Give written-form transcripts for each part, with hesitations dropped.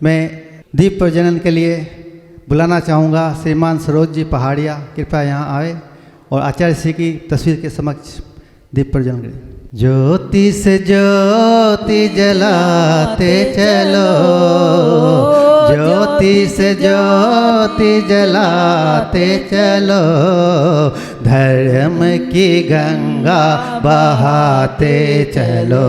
मैं दीप प्रज्वलन के लिए बुलाना चाहूँगा श्रीमान सरोज जी पहाड़िया, कृपया यहाँ आए और आचार्य श्री की तस्वीर के समक्ष दीप प्रज्वलन करें। ज्योति से ज्योति जलाते चलो, ज्योति से ज्योति जलाते चलो, धर्म की गंगा बहाते चलो।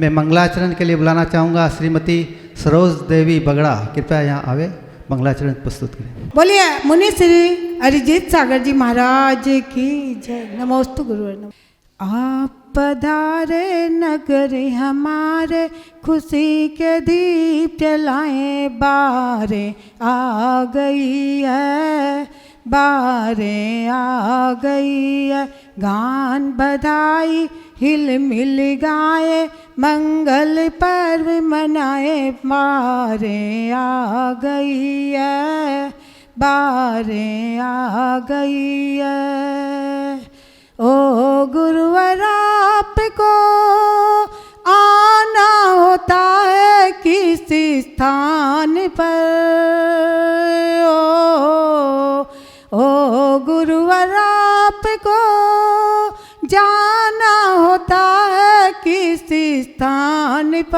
मैं मंगलाचरण के लिए बुलाना चाहूँगा श्रीमती सरोज देवी बगड़ा, कृपया यहाँ आवे, मंगलाचरण प्रस्तुत करें। बोलिए मुनि श्री अरिजीत सागर जी महाराज की जय। नमोस्तु गुरुवर। आप पधारे नगर हमारे, खुशी के दीप जलाएं बारे आ गई है, बारे आ गई है। गान बधाई हिल मिल गाए, मंगल पर्व मनाए, बारे आ गई है, बारे आ गई है। ओ गुरुवर आपको आना होता है किसी स्थान पर, ओ गुरुवर आपको जाना होता है किसी स्थान पर।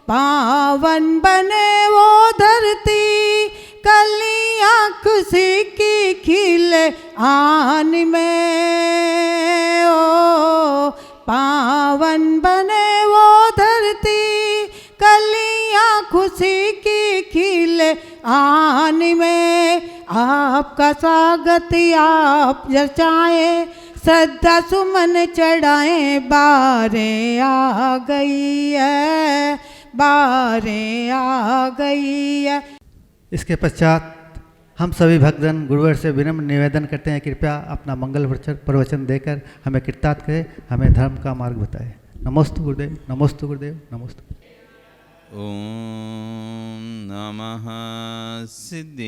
पावन बने वो धरती, कलियां खुशी की खिले आन में, ओ पावन बने वो धरती, कलियां खुशी की खिले आन में। आपका स्वागत आप जचाए, श्रद्धा सुमन चढ़ाए, बारे आ गई है, बारे आ गई है। इसके पश्चात हम सभी भक्तजन गुरुवर से विनम्र निवेदन करते हैं, कृपया अपना मंगल प्रवचन देकर हमें कृतार्थ करें, हमें धर्म का मार्ग बताएं। नमोस्तु गुरुदेव, नमोस्तु गुरुदेव, नमोस्तु। ओम नमः सिद्धेभ्यः।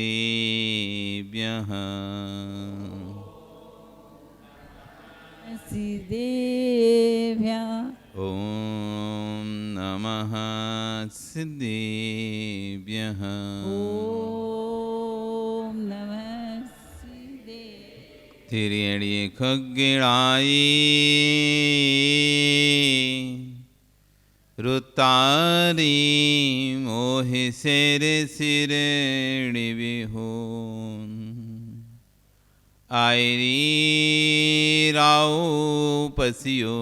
सिद्धेभ्यः। ओम नमः सिद्धेभ्यः। ओम नमः सिद्धेभ्यः। तेरी अड़िए खगड़ाई रुतारी मोहि सिर सिरड़ी बिहोन, आयरी राव पसियो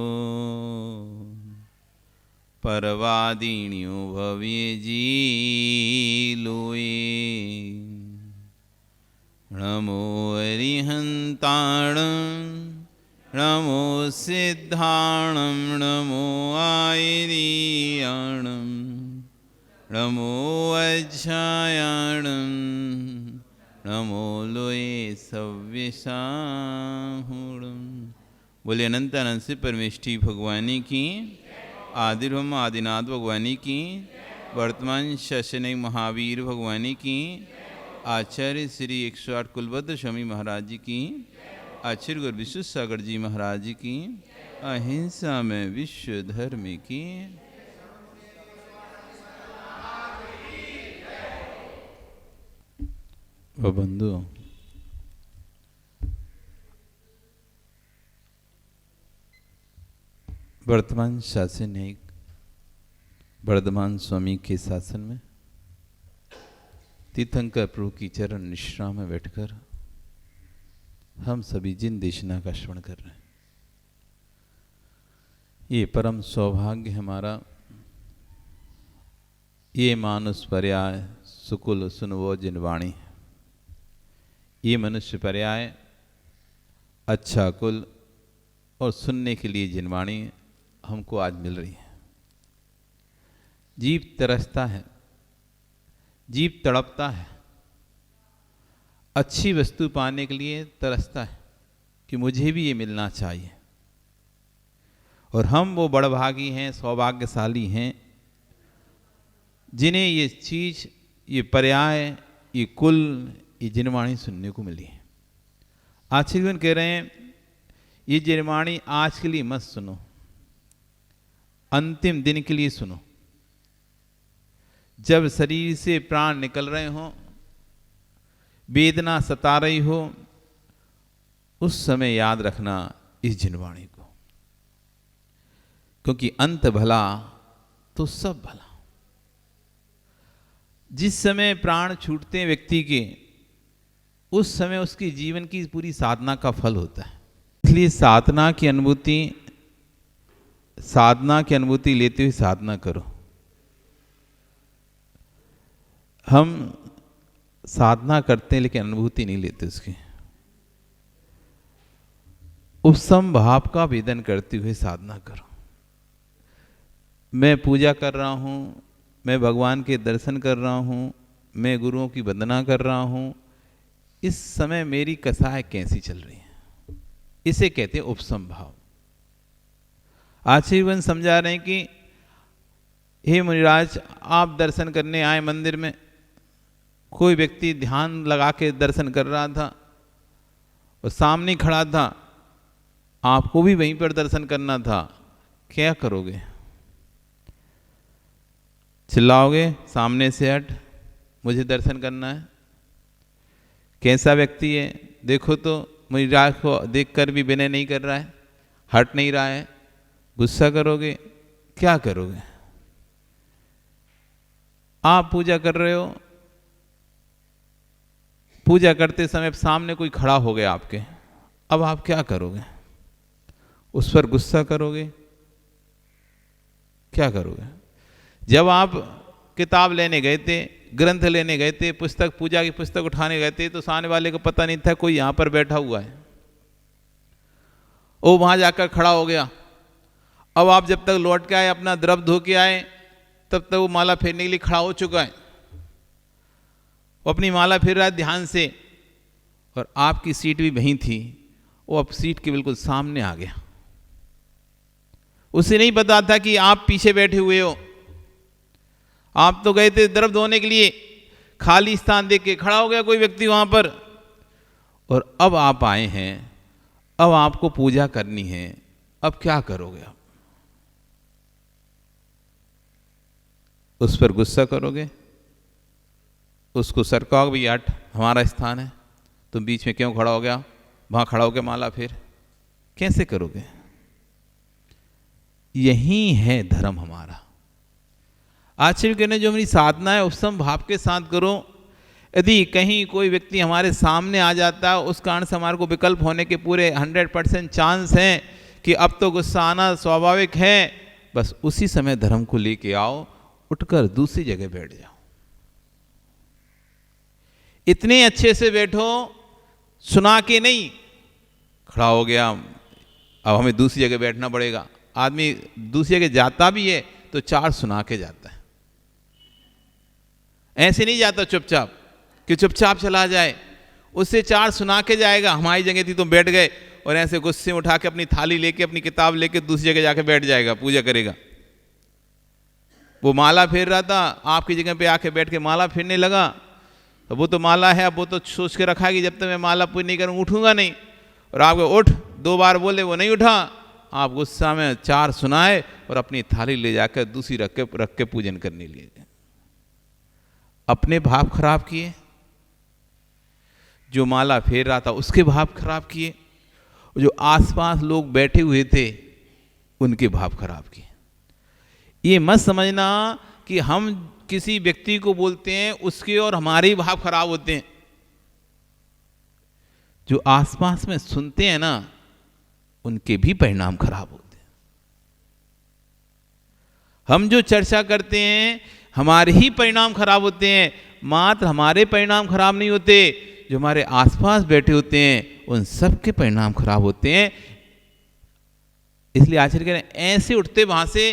परवादिन्यो भव्य जी लोए। नमो अरिहंताणं, नमो सिद्धाणं, नमो आयरीयाणं, नमो अज्ञायाणं, नमो लोए सव्यसाहुणं। बोले अनंत अनंत से परमेष्ठी भगवानी की, आदिर्भम आदिनाथ भगवानी की, वर्तमान शशनय महावीर भगवानी की, आचार्य श्री 108 कुलभद्र स्वामी महाराज जी की, आचार्य गुरु विश्व सागर जी महाराज जी की, अहिंसा में विश्व धर्म की। बंधु, वर्तमान शासन एक वर्धमान स्वामी के शासन में तीर्थंकर प्रभु की चरण निश्रा में बैठकर हम सभी जिन देशना का श्रवण कर रहे हैं, ये परम सौभाग्य हमारा। ये मानुष पर्याय सुकुल सुनवो जिनवाणी, ये मनुष्य पर्याय अच्छा कुल और सुनने के लिए जिनवाणी हमको आज मिल रही है। जीव तरसता है, जीव तड़पता है, अच्छी वस्तु पाने के लिए तरसता है कि मुझे भी ये मिलना चाहिए। और हम वो बड़भागी हैं, सौभाग्यशाली हैं जिन्हें ये चीज़, ये पर्याय, ये कुल, ये जिनवाणी सुनने को मिली है। आचार्यगण कह रहे हैं ये जिनवाणी आज के लिए मत सुनो, अंतिम दिन के लिए सुनो। जब शरीर से प्राण निकल रहे हो, वेदना सता रही हो, उस समय याद रखना इस जिनवाणी को, क्योंकि अंत भला तो सब भला। जिस समय प्राण छूटते हैं व्यक्ति के, उस समय उसके जीवन की पूरी साधना का फल होता है। इसलिए साधना की अनुभूति लेते हुए साधना करो। हम साधना करते हैं लेकिन अनुभूति नहीं लेते उसकी। उपसम भाव का वेदन करते हुए साधना करो। मैं पूजा कर रहा हूँ, मैं भगवान के दर्शन कर रहा हूँ, मैं गुरुओं की वंदना कर रहा हूँ, इस समय मेरी कसाय कैसी चल रही है, इसे कहते हैं उपसम भाव। आचार्यवन समझा रहे हैं कि हे मुनिराज, आप दर्शन करने आए मंदिर में, कोई व्यक्ति ध्यान लगा के दर्शन कर रहा था और सामने खड़ा था, आपको भी वहीं पर दर्शन करना था, क्या करोगे? चिल्लाओगे सामने से हट, मुझे दर्शन करना है? कैसा व्यक्ति है देखो तो, मुनिराज को देखकर भी विनय नहीं कर रहा है, हट नहीं रहा है, गुस्सा करोगे? क्या करोगे? आप पूजा कर रहे हो, पूजा करते समय सामने कोई खड़ा हो गया आपके, अब आप क्या करोगे? उस पर गुस्सा करोगे? क्या करोगे? जब आप किताब लेने गए थे, ग्रंथ लेने गए थे, पुस्तक, पूजा की पुस्तक उठाने गए थे, तो सामने वाले को पता नहीं था कोई यहां पर बैठा हुआ है, वो वहां जाकर खड़ा हो गया। अब आप जब तक लौट के आए, अपना द्रव धो के आए, तब तक वो माला फेरने के लिए खड़ा हो चुका है, वो अपनी माला फेर रहा है ध्यान से, और आपकी सीट भी वहीं थी, वो अब सीट के बिल्कुल सामने आ गया। उसे नहीं पता था कि आप पीछे बैठे हुए हो। आप तो गए थे द्रव धोने के लिए, खाली स्थान देख के खड़ा हो गया कोई व्यक्ति वहां पर, और अब आप आए हैं, अब आपको पूजा करनी है, अब क्या करोगे? आप उस पर गुस्सा करोगे? उसको सरकाओगे, भैया हट, हमारा स्थान है, तुम बीच में क्यों खड़ा हो गया? वहां खड़ा हो गया माला फिर कैसे करोगे? यही है धर्म हमारा। आचार्य कहने जो हमारी साधना है उपसम भाव के साथ करो। यदि कहीं कोई व्यक्ति हमारे सामने आ जाता है, उस कारण से हमारे को विकल्प होने के पूरे 100% चांस हैं कि अब तो गुस्सा आना स्वाभाविक है, बस उसी समय धर्म को लेके आओ, उठकर दूसरी जगह बैठ जाओ। इतने अच्छे से बैठो, सुना के नहीं, खड़ा हो गया, अब हमें दूसरी जगह बैठना पड़ेगा। आदमी दूसरी जगह जाता भी है तो 4 सुना के जाता है, ऐसे नहीं जाता चुपचाप कि चुपचाप चला जाए, उससे 4 सुना के जाएगा। हमारी जगह थी तुम बैठ गए, और ऐसे गुस्से में उठा के अपनी थाली लेके, अपनी किताब लेके दूसरी जगह जाके बैठ जाएगा, पूजा करेगा। वो माला फेर रहा था, आपकी जगह पे आके बैठ के माला फेरने लगा, तो वो तो माला है, अब वो तो सोच के रखा कि जब तक मैं माला पूरी नहीं करूँ उठूंगा नहीं, और आपको उठ 2 बार बोले, वो नहीं उठा, आप गुस्सा में 4 सुनाए और अपनी थाली ले जाकर दूसरी रख के पूजन करने लिए। अपने भाव खराब किए, जो माला फेर रहा था उसके भाव खराब किए, जो आसपास लोग बैठे हुए थे उनके भाव खराब किए। ये मत समझना कि हम किसी व्यक्ति को बोलते हैं उसके और हमारे ही भाव खराब होते हैं। जो आसपास में सुनते हैं ना, उनके भी परिणाम खराब होते हैं। हम जो चर्चा करते हैं हमारे ही परिणाम खराब होते हैं। मात्र हमारे परिणाम खराब नहीं होते, जो हमारे आसपास बैठे होते हैं उन सब के परिणाम खराब होते हैं। इसलिए आचार्य कह रहे हैं ऐसे उठते वहां से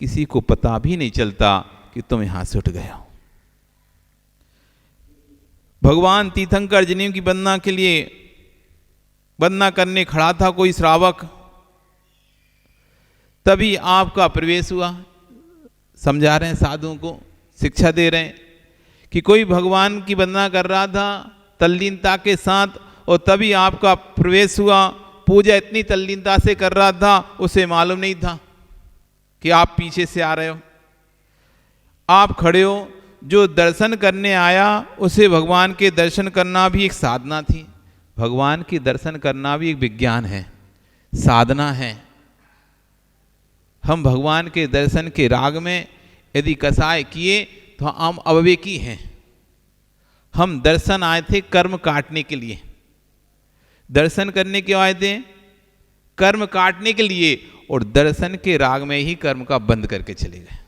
किसी को पता भी नहीं चलता कि तुम यहां से उठ गए हो। भगवान तीर्थंकर जनेऊ की वंदना के लिए वंदना करने खड़ा था कोई श्रावक, तभी आपका प्रवेश हुआ। समझा रहे हैं साधुओं को, शिक्षा दे रहे हैं कि कोई भगवान की वंदना कर रहा था तल्लीनता के साथ, और तभी आपका प्रवेश हुआ। पूजा इतनी तल्लीनता से कर रहा था, उसे मालूम नहीं था। कि आप पीछे से आ रहे हो, आप खड़े हो। जो दर्शन करने आया उसे भगवान के दर्शन करना भी एक साधना थी। भगवान के दर्शन करना भी एक विज्ञान है, साधना है। हम भगवान के दर्शन के राग में यदि कसाय किए तो हम अविवेकी हैं। हम दर्शन आए थे कर्म काटने के लिए, दर्शन करने क्यों आए थे? कर्म काटने के लिए, और दर्शन के राग में ही कर्म का बंद करके चले गए।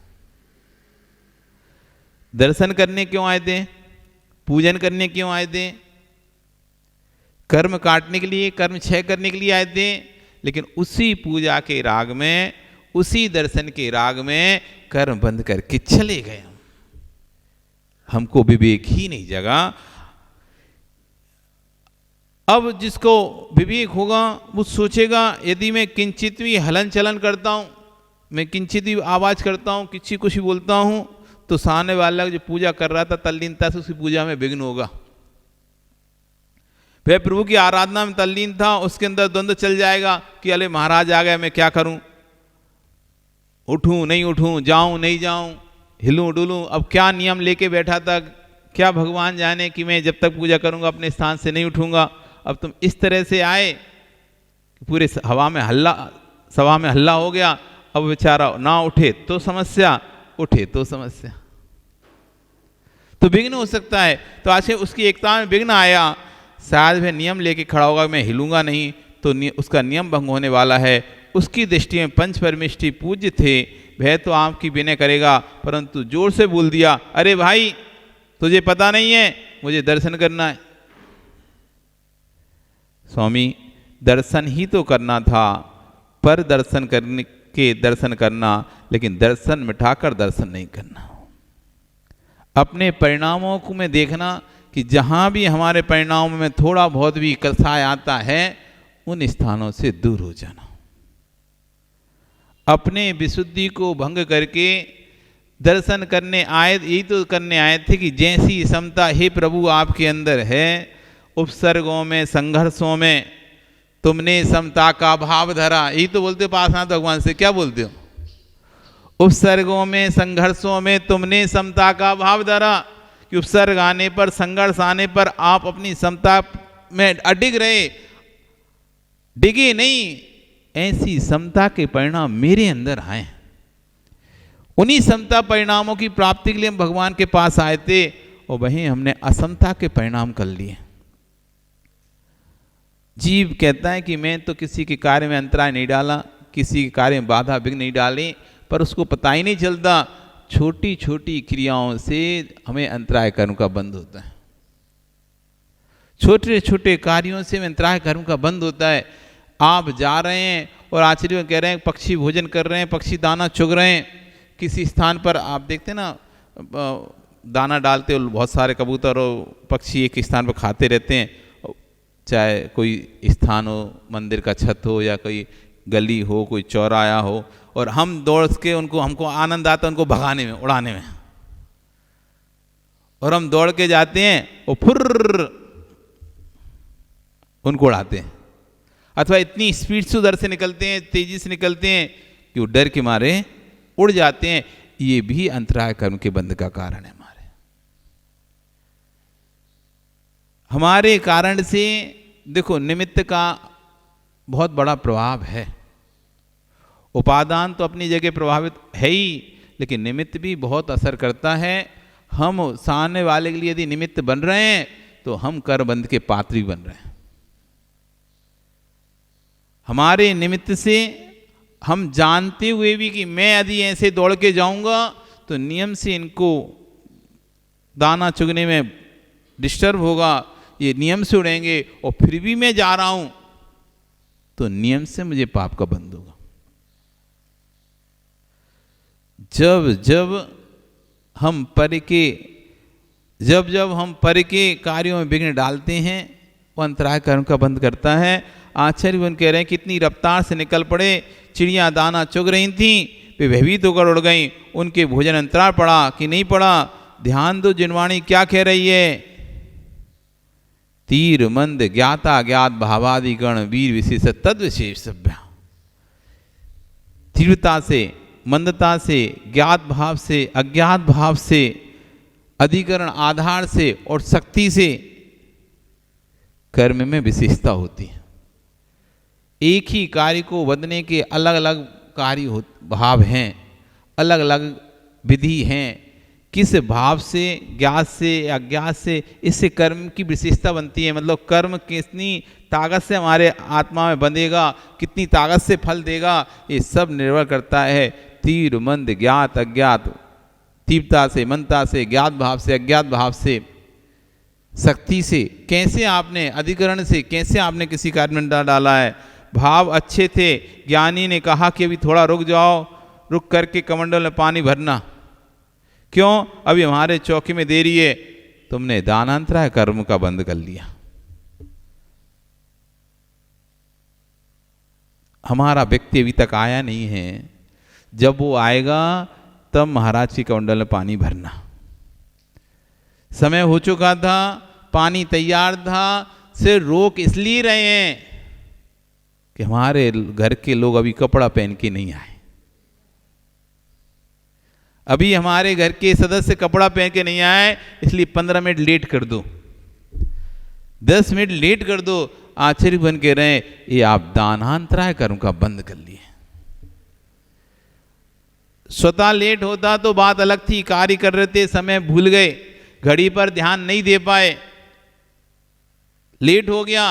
दर्शन करने क्यों आए थे? पूजन करने क्यों आए थे? कर्म काटने के लिए, कर्म क्षय करने के लिए आए थे। लेकिन उसी पूजा के राग में, उसी दर्शन के राग में कर्म बंद करके चले गए। हमको विवेक ही नहीं जगा। अब जिसको विवेक होगा वो सोचेगा, यदि मैं किंचित भी हलन चलन करता हूँ, मैं किंचित भी आवाज करता हूँ, किसी कुछ भी बोलता हूँ, तो सामने वाला जो पूजा कर रहा था तल्लीनता से, उसकी पूजा में विघ्न होगा। वह प्रभु की आराधना में तल्लीन था, उसके अंदर द्वंद्व चल जाएगा कि अरे महाराज आ गए, मैं क्या करूं, उठूं नहीं उठूं, जाऊं नहीं जाऊं, हिलूं डुलूं। अब क्या नियम लेके बैठा था, क्या भगवान जाने कि मैं जब तक पूजा करूंगा अपने स्थान से नहीं उठूंगा। अब तुम इस तरह से आए कि पूरे हवा में हल्ला, सभा में हल्ला हो गया। अब बेचारा ना उठे तो समस्या, उठे तो समस्या, तो विघ्न हो सकता है। तो आज उसकी एकता में विघ्न आया। शायद वह नियम लेके खड़ा होगा, मैं हिलूंगा नहीं, तो उसका नियम भंग होने वाला है। उसकी दृष्टि में पंच परमेष्ठी पूज्य थे, वह तो आपकी विनय करेगा, परंतु जोर से बोल दिया, अरे भाई तुझे पता नहीं है, मुझे दर्शन करना है। स्वामी दर्शन ही तो करना था, पर दर्शन करने के दर्शन करना, लेकिन दर्शन मिटाकर दर्शन नहीं करना। अपने परिणामों को में देखना कि जहाँ भी हमारे परिणामों में थोड़ा बहुत भी कसाय आता है, उन स्थानों से दूर हो जाना। अपने विशुद्धि को भंग करके दर्शन करने आए, यही तो करने आए थे कि जैसी समता हे प्रभु आपके अंदर है, उपसर्गों में संघर्षों में तुमने समता का भाव धरा। यही तो बोलते हो पार्श्वनाथ भगवान से, क्या बोलते हो? उपसर्गों में संघर्षों में तुमने समता का भाव धरा, कि उपसर्ग आने पर, संघर्ष आने पर आप अपनी समता में अडिग रहे, डिगे नहीं। ऐसी समता के परिणाम मेरे अंदर आए। उन्हीं समता परिणामों की प्राप्ति के लिए हम भगवान के पास आए थे, और वहीं हमने असमता के परिणाम कर लिए। जीव कहता है कि मैं तो किसी के कार्य में अंतराय नहीं डाला, किसी के कार्य में बाधा विघ्न नहीं डाली, पर उसको पता ही नहीं चलता। छोटी छोटी क्रियाओं से हमें अंतराय कर्म का बंद होता है। छोटे छोटे कार्यों से हमें अंतराय कर्म का बंद होता है। आप जा रहे हैं और आचार्य कह रहे हैं पक्षी भोजन कर रहे हैं, पक्षी दाना चुग रहे हैं, किसी स्थान पर आप देखते हैं ना, दाना डालते और बहुत सारे कबूतर और पक्षी एक स्थान पर खाते रहते हैं, चाहे कोई स्थान हो, मंदिर का छत हो या कोई गली हो, कोई चौराया हो, और हम दौड़ के उनको, हमको आनंद आता है उनको भगाने में, उड़ाने में, और हम दौड़ के जाते हैं और फुर्र उनको उड़ाते हैं, अथवा इतनी स्पीड से उधर से निकलते हैं, तेजी से निकलते हैं कि वो डर के मारे उड़ जाते हैं। ये भी अंतराय कर्म के बंध का कारण है। हमारे कारण से देखो निमित्त का बहुत बड़ा प्रभाव है। उपादान तो अपनी जगह प्रभावित है ही, लेकिन निमित्त भी बहुत असर करता है। हम सामने वाले के लिए यदि निमित्त बन रहे हैं तो हम करबंध के पात्र भी बन रहे हैं। हमारे निमित्त से हम जानते हुए भी कि मैं यदि ऐसे दौड़ के जाऊंगा तो नियम से इनको दाना चुगने में डिस्टर्ब होगा, ये नियम से उड़ेंगे, और फिर भी मैं जा रहा हूं तो नियम से मुझे पाप का बंध होगा। जब जब हम पर के कार्यों में विघ्न डालते हैं, वो अंतराय कर्म का बंद करता है। आचार्य वन कह रहे हैं कितनी रफ्तार से निकल पड़े, चिड़िया दाना चुग रही थी, वे भयभीत होकर उड़ गई, उनके भोजन अंतराल पड़ा कि नहीं पड़ा। ध्यान दो जिनवाणी क्या कह रही है, तीर मंद ज्ञाता ज्ञात भावादि गण वीर विशेष तद विशेष सभ्य। तीव्रता से मंदता से, ज्ञात भाव से, अज्ञात भाव से, अधिकरण आधार से और शक्ति से कर्म में विशेषता होती है। एक ही कार्य को बदलने के अलग अलग कार्य भाव हैं, अलग अलग विधि हैं। किस भाव से, ज्ञात से, अज्ञात से, इससे कर्म की विशेषता बनती है। मतलब कर्म कितनी ताकत से हमारे आत्मा में बंधेगा, कितनी ताकत से फल देगा, ये सब निर्भर करता है तीव्र मंद ज्ञात अज्ञात, तीव्रता से, मंदता से, ज्ञात भाव से, अज्ञात भाव से, शक्ति से। कैसे आपने अधिकरण से, कैसे आपने किसी कार्य में डाला है। भाव अच्छे थे, ज्ञानी ने कहा कि अभी थोड़ा रुक जाओ, रुक करके कमंडल में पानी भरना। क्यों? अभी हमारे चौकी में देरी है। तुमने दानांतराय कर्म का बंद कर लिया। हमारा व्यक्ति अभी तक आया नहीं है, जब वो आएगा तब महाराज के कमंडल में पानी भरना। समय हो चुका था, पानी तैयार था, सिर्फ रोक इसलिए रहे हैं कि हमारे घर के लोग अभी कपड़ा पहन के नहीं आए। अभी हमारे घर के सदस्य कपड़ा पहन के नहीं आए, इसलिए 15 मिनट लेट कर दो, 10 मिनट लेट कर दो। आश्चर्य बन के रहे, ये आप दानांतराय कर्म का बंद कर लिए। स्वतः लेट होता तो बात अलग थी, कार्य कर रहे थे, समय भूल गए, घड़ी पर ध्यान नहीं दे पाए, लेट हो गया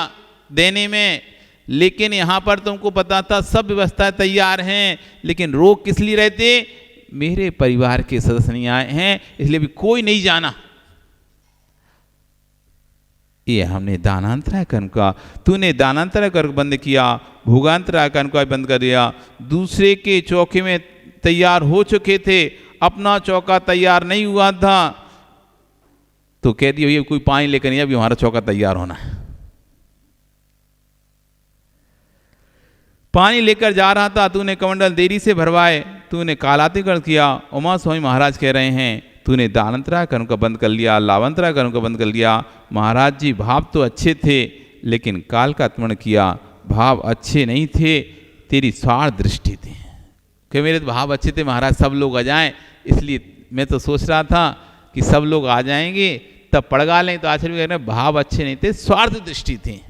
देने में। लेकिन यहां पर तुमको पता था सब व्यवस्थाएं तैयार हैं, लेकिन रोक किस लिए रहते? मेरे परिवार के सदस्य नहीं आए हैं, इसलिए भी कोई नहीं जाना। ये हमने दानांतराय कर्म का, तूने दानांतराय कर्म बंद किया, भोगांतराय कर्म का बंद कर दिया। दूसरे के चौके में तैयार हो चुके थे, अपना चौका तैयार नहीं हुआ था, तो कह दिया ये कोई पानी लेकर नहीं, अभी हमारा चौका तैयार होना है। पानी लेकर जा रहा था, तूने कमंडल देरी से भरवाए, तूने कालातिकरण किया। उमा स्वामी महाराज कह रहे हैं तूने दानांतराय कर्म का बंद कर लिया, लाभांतराय कर्म का बंद कर लिया। महाराज जी भाव तो अच्छे थे, लेकिन काल का अतिक्रमण किया। भाव अच्छे नहीं थे, तेरी स्वार्थ दृष्टि थी कि मेरे तो भाव अच्छे थे महाराज, सब लोग आ जाएं, इसलिए मैं तो सोच रहा था कि सब लोग आ जाएंगे तब पड़गा लें। तो आचार्य कह रहे हैं भाव अच्छे नहीं थे, स्वार्थ दृष्टि थी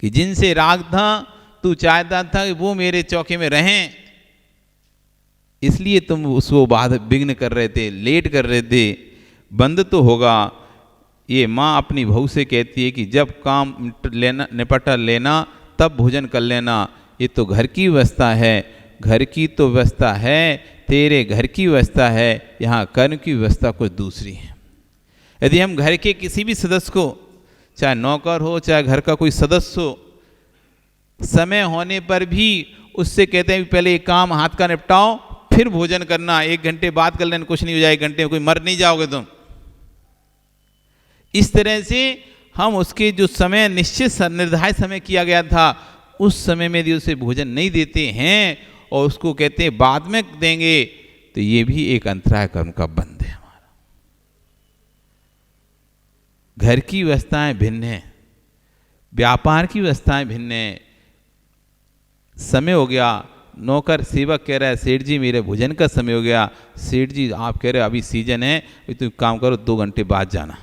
कि जिनसे राग था तू चाहता था कि वो मेरे चौके में रहें, इसलिए तुम उसको बाधा विघ्न कर रहे थे, लेट कर रहे थे। बंद तो होगा। ये माँ अपनी बहू से कहती है कि जब काम निपटा लेना तब भोजन कर लेना। ये तो घर की व्यवस्था है, घर की तो व्यवस्था है, तेरे घर की व्यवस्था है, यहाँ कर्म की व्यवस्था कुछ दूसरी है। यदि हम घर के किसी भी सदस्य को, चाहे नौकर हो चाहे घर का कोई सदस्य हो, समय होने पर भी उससे कहते हैं पहले एक काम हाथ का निपटाओ फिर भोजन करना, 1 घंटे बाद कर लेना, कुछ नहीं हो जाए, 1 घंटे में कोई मर नहीं जाओगे तुम। इस तरह से हम उसके जो समय निश्चित निर्धारित समय किया गया था, उस समय में यदि उसे भोजन नहीं देते हैं और उसको कहते हैं बाद में देंगे, तो ये भी एक अंतराय कर्म का बंध है। हमारा घर की व्यवस्थाएं भिन्न है, व्यापार की व्यवस्थाएं भिन्न है। समय हो गया, नौकर सेवक कह रहा है सेठ जी मेरे भोजन का समय हो गया। सेठ जी आप कह रहे हो अभी सीजन है, तुम काम करो 2 घंटे बाद जाना,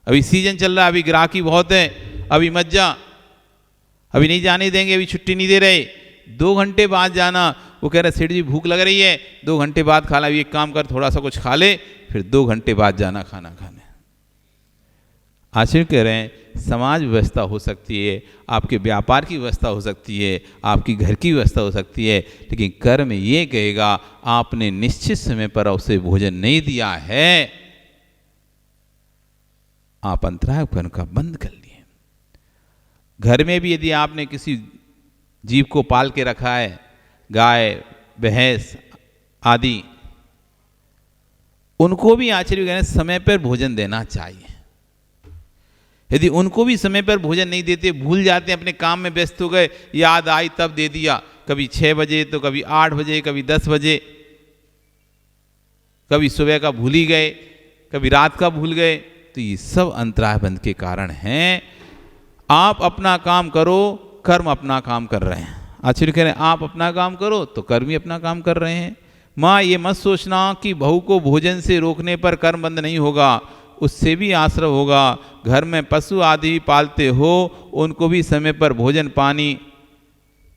अभी सीजन चल रहा है, अभी ग्राहकी बहुत है, अभी मत जा, अभी नहीं जाने देंगे, अभी छुट्टी नहीं दे रहे, 2 घंटे बाद जाना। वो कह रहा है सेठ जी भूख लग रही है, 2 घंटे बाद खा ला, अभी एक काम कर थोड़ा सा कुछ खा ले, फिर 2 घंटे बाद जाना खाना खाने। आश्चर्य कह रहे हैं समाज व्यवस्था हो सकती है, आपके व्यापार की व्यवस्था हो सकती है, आपकी घर की व्यवस्था हो सकती है, लेकिन कर्म ये कहेगा आपने निश्चित समय पर उसे भोजन नहीं दिया है, आप अंतराय कर्म का बंद कर लिए। घर में भी यदि आपने किसी जीव को पाल के रखा है, गाय भैंस आदि, उनको भी आश्चर्य कह रहे हैं समय पर भोजन देना चाहिए। यदि उनको भी समय पर भोजन नहीं देते, भूल जाते हैं, अपने काम में व्यस्त हो गए, याद आई तब दे दिया, कभी 6 बजे तो कभी 8 बजे, कभी 10 बजे, कभी सुबह का भूल ही गए, कभी रात का भूल गए, तो ये सब अंतराय बंध के कारण हैं। आप अपना काम करो, कर्म अपना काम कर रहे हैं। आचार्य कह रहे हैं आप अपना काम करो तो कर्म भी अपना काम कर रहे हैं। माँ ये मत सोचना कि बहू को भोजन से रोकने पर कर्म बंद नहीं होगा, उससे भी आश्रव होगा। घर में पशु आदि भी पालते हो, उनको भी समय पर भोजन पानी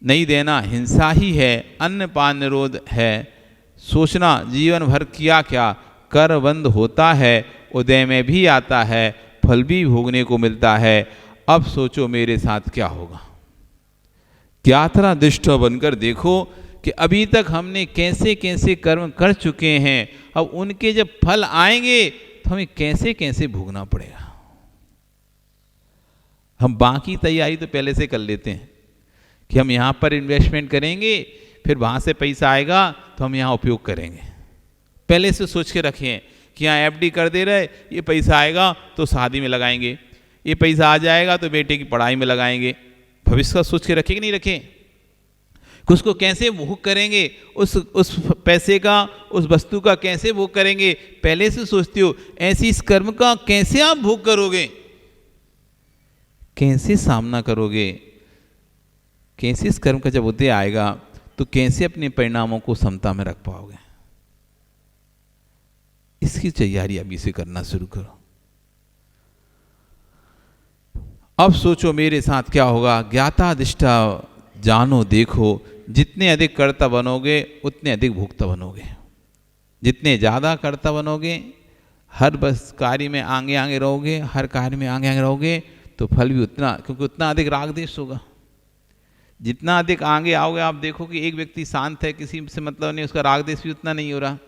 नहीं देना हिंसा ही है, अन्न पान निरोध है। सोचना जीवन भर किया क्या, कर बंद होता है, उदय में भी आता है, फल भी भोगने को मिलता है। अब सोचो मेरे साथ क्या होगा। ज्ञात्रा दृष्ट बनकर देखो कि अभी तक हमने कैसे कैसे कर्म कर चुके हैं, अब उनके जब फल आएंगे तो हमें कैसे कैसे भोगना पड़ेगा। हम बाकी तैयारी तो पहले से कर लेते हैं कि हम यहाँ पर इन्वेस्टमेंट करेंगे, फिर वहाँ से पैसा आएगा तो हम यहाँ उपयोग करेंगे। पहले से सोच के रखें कि यहाँ एफडी कर दे रहे, ये पैसा आएगा तो शादी में लगाएंगे, ये पैसा आ जाएगा तो बेटे की पढ़ाई में लगाएंगे। भविष्य का सोच के रखें कि नहीं रखें। उसको कैसे भोग करेंगे, उस पैसे का, उस वस्तु का कैसे भोग करेंगे, पहले से सोचते हो। ऐसी इस कर्म का कैसे आप भोग करोगे, कैसे सामना करोगे, कैसे इस कर्म का जब उदय आएगा तो कैसे अपने परिणामों को समता में रख पाओगे। इसकी तैयारी अभी से करना शुरू करो। अब सोचो मेरे साथ क्या होगा। ज्ञाता दिष्टा जानो देखो, जितने अधिक कर्ता बनोगे उतने अधिक भोक्ता बनोगे। जितने ज़्यादा कर्ता बनोगे, हर बस कार्य में आगे आगे रहोगे, हर कार्य में आगे आगे रहोगे तो फल भी उतना, क्योंकि उतना अधिक राग देश होगा। जितना अधिक आगे आओगे आप देखो कि एक व्यक्ति शांत है, किसी से मतलब नहीं, उसका राग देश भी उतना नहीं हो रहा।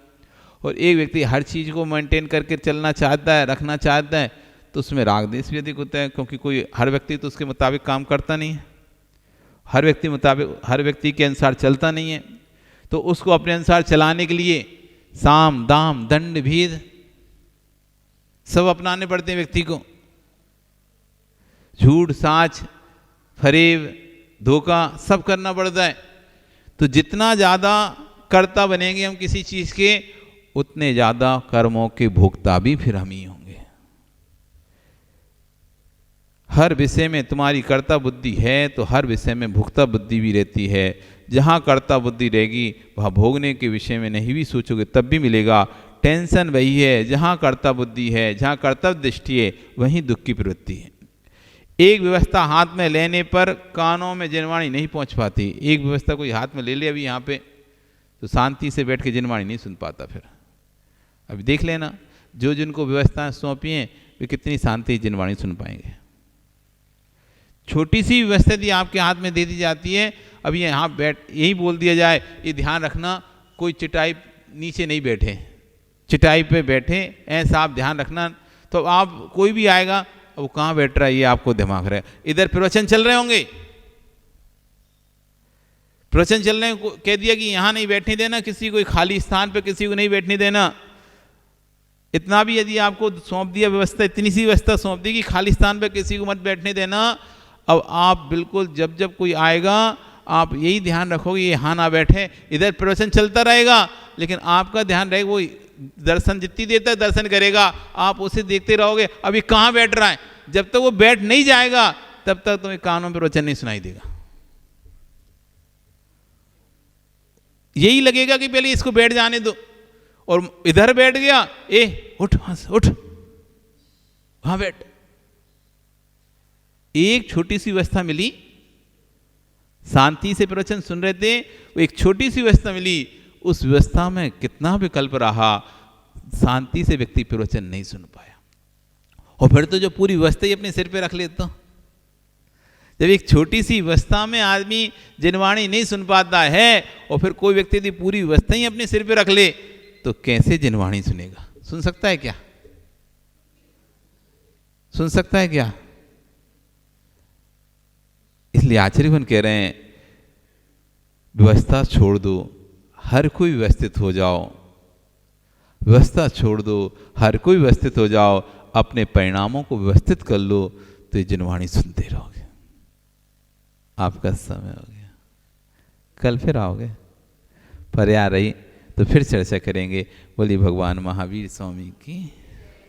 और एक व्यक्ति हर चीज़ को मेंटेन करके चलना चाहता है, रखना चाहता है, तो उसमें राग देश भी अधिक होता है, क्योंकि कोई हर व्यक्ति तो उसके मुताबिक काम करता नहीं है, हर व्यक्ति के अनुसार चलता नहीं है। तो उसको अपने अनुसार चलाने के लिए साम दाम दंड भेद सब अपनाने पड़ते हैं व्यक्ति को। झूठ साच फरेब धोखा सब करना पड़ता है। तो जितना ज़्यादा कर्ता बनेंगे हम किसी चीज़ के, उतने ज़्यादा कर्मों के भोक्ता भी फिर हम ही होंगे। हर विषय में तुम्हारी कर्ता बुद्धि है तो हर विषय में भोक्ता बुद्धि भी रहती है। जहाँ कर्ता बुद्धि रहेगी वहाँ भोगने के विषय में नहीं भी सोचोगे तब भी मिलेगा। टेंशन वही है जहाँ कर्ता बुद्धि है, जहाँ कर्तव्य दृष्टि है वहीं दुख की प्रवृत्ति है। एक व्यवस्था हाथ में लेने पर कानों में जिनवाणी नहीं पहुँच पाती। एक व्यवस्था कोई हाथ में ले ले अभी यहाँ पे, तो शांति से बैठ के जिनवाणी नहीं सुन पाता। फिर अभी देख लेना, जो जिनको व्यवस्थाएं सौंपी हैं वे कितनी शांति जिनवाणी सुन पाएंगे। छोटी सी व्यवस्था यदि आपके हाथ में दे दी जाती है, अभी यहाँ बैठ यही बोल दिया जाए ये ध्यान रखना कोई चटाई नीचे नहीं बैठे, चटाई पे बैठे ऐसा आप ध्यान रखना, तो आप कोई भी आएगा अब वो कहाँ बैठ रहा है ये आपको दिमाग रहे। इधर प्रवचन चल रहे होंगे, प्रवचन चल रहे हैं, कह दिया कि यहाँ नहीं बैठने देना किसी को, खाली स्थान पे किसी को नहीं बैठने देना। इतना भी यदि आपको सौंप दिया व्यवस्था, इतनी सी व्यवस्था सौंप दी कि खाली स्थान पे किसी को मत बैठने देना, अब आप बिल्कुल जब जब कोई आएगा आप यही ध्यान रखोगे ये यहाँ ना बैठे। इधर प्रवचन चलता रहेगा लेकिन आपका ध्यान रहेगा वो दर्शन जितनी देर तक दर्शन करेगा आप उसे देखते रहोगे, अभी कहाँ बैठ रहा है। जब तक वो बैठ नहीं जाएगा तब तक तुम्हें कानों में प्रवचन नहीं सुनाई देगा। यही लगेगा कि पहले इसको बैठ जाने दो, और इधर बैठ गया, उठ वहां से उठ, वहां बैठ। एक छोटी सी व्यवस्था मिली, शांति से प्रवचन सुन रहे थे, वो एक छोटी सी व्यवस्था मिली, उस व्यवस्था में कितना विकल्प रहा, शांति से व्यक्ति प्रवचन नहीं सुन पाया। और फिर तो जो पूरी व्यवस्था ही अपने सिर पे रख लेता। जब एक छोटी सी व्यवस्था में आदमी जिनवाणी नहीं सुन पाता है और फिर कोई व्यक्ति यदि पूरी व्यवस्था ही अपने सिर पे रख ले तो कैसे जिनवाणी सुनेगा? सुन सकता है क्या? सुन सकता है क्या? इसलिए आचार्यगण कह रहे हैं व्यवस्था छोड़ दो, हर कोई व्यवस्थित हो जाओ। व्यवस्था छोड़ दो, हर कोई व्यवस्थित हो जाओ, अपने परिणामों को व्यवस्थित कर लो तो ये जिनवाणी सुनते रहोगे। आपका समय हो गया, कल फिर आओगे, पर आ रही तो फिर चर्चा करेंगे। बोलिए भगवान महावीर स्वामी की।